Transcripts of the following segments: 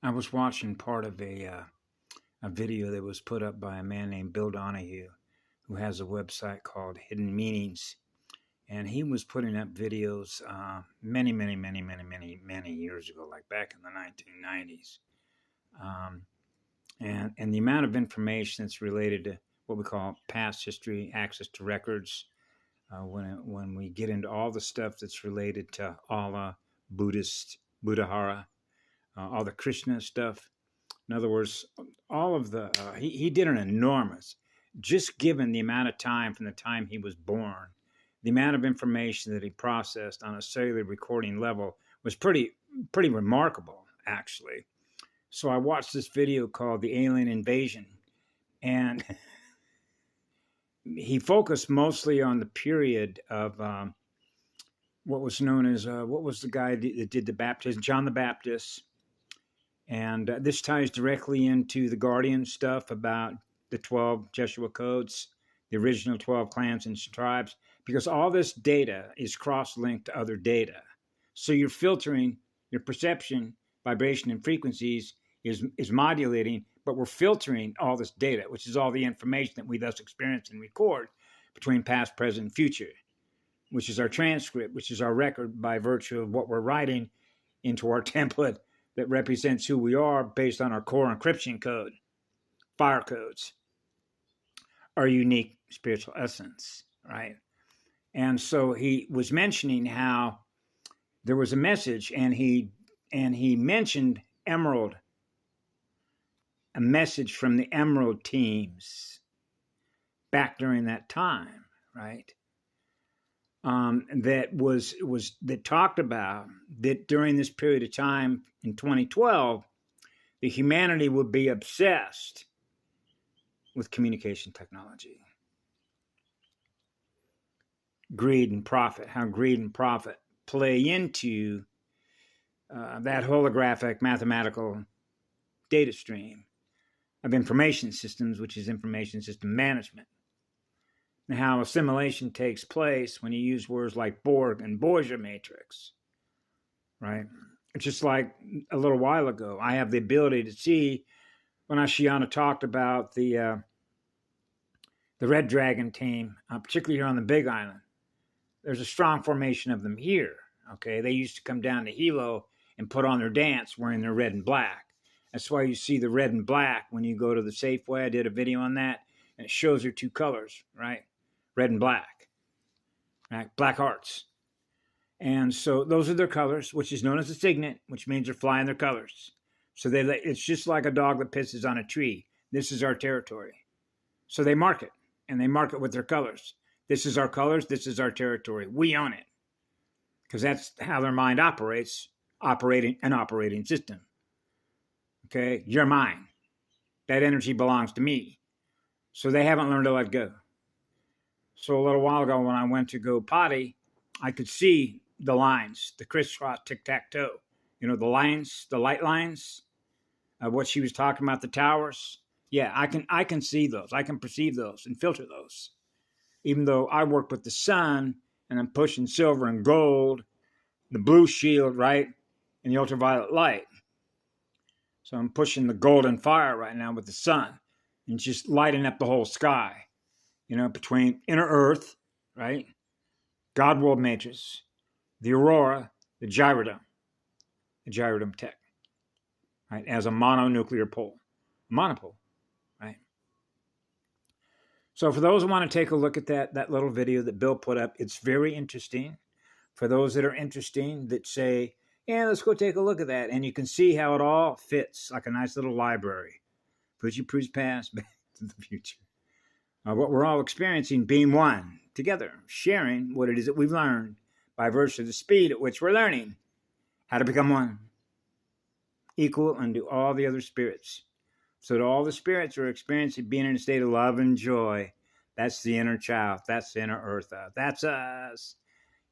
I was watching part of a video that was put up by a man named Bill Donahue, who has a website called Hidden Meanings, and he was putting up videos many years ago, like back in the 1990s, and the amount of information that's related to what we call past history, access to records. When we get into all the stuff that's related to Allah, Buddhahara, all the Krishna stuff. In other words, all of the, he did an enormous, just given the amount of time from the time he was born, the amount of information that he processed on a cellular recording level was pretty remarkable, actually. So I watched this video called The Alien Invasion, and he focused mostly on the period of what was known as, what was the guy that did the baptism? John the Baptist. And this ties directly into the Guardian stuff about the 12 Jeshua codes, the original 12 clans and tribes, because all this data is cross-linked to other data. So you're filtering your perception, vibration, and frequencies is modulating, but we're filtering all this data, which is all the information that we thus experience and record between past, present, and future, which is our transcript, which is our record by virtue of what we're writing into our template that represents who we are based on our core encryption code, fire codes, our unique spiritual essence, right? And so he was mentioning how there was a message, and he mentioned Emerald, a message from the Emerald teams back during that time, right? That talked about that during this period of time in 2012, the humanity would be obsessed with communication technology. Greed and profit, how greed and profit play into that holographic mathematical data stream of information systems, which is information system management. And how assimilation takes place when you use words like Borg and Borgia matrix, right? It's just like a little while ago, I have the ability to see when Ashiana talked about the Red Dragon team, particularly here on the Big Island. There's a strong formation of them here, okay? They used to come down to Hilo and put on their dance wearing their red and black. That's why you see the red and black when you go to the Safeway. I did a video on that, and it shows their two colors, right? Red and black, right? Black hearts. And so those are their colors, which is known as a signet, which means they're flying their colors. So it's just like a dog that pisses on a tree. This is our territory. So they mark it, and they mark it with their colors. This is our colors. This is our territory. We own it, because that's how their mind operates, operating an operating system. Okay, you're mine. That energy belongs to me. So they haven't learned to let go. So a little while ago when I went to go potty, I could see the lines, the crisscross tic-tac-toe. You know, the lines, the light lines of what she was talking about, the towers. Yeah, I can see those. I can perceive those and filter those. Even though I work with the sun and I'm pushing silver and gold, the blue shield, right, and the ultraviolet light. So I'm pushing the golden fire right now with the sun and just lighting up the whole sky, you know, between inner earth, right, God world matrix, the aurora, the gyrodome tech, right, as a mononuclear pole, monopole, right? So for those who want to take a look at that little video that Bill put up, it's very interesting. For those that are interested that say, yeah, let's go take a look at that. And you can see how it all fits like a nice little library. Fuji proves past, back to the future. What we're all experiencing, being one, together, sharing what it is that we've learned by virtue of the speed at which we're learning how to become one, equal unto all the other spirits. So that all the spirits are experiencing being in a state of love and joy. That's the inner child. That's the inner eartha. That's us.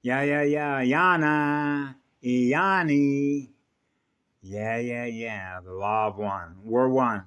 Yeah, Yana. Iyani. Yeah. The law of one. We're one.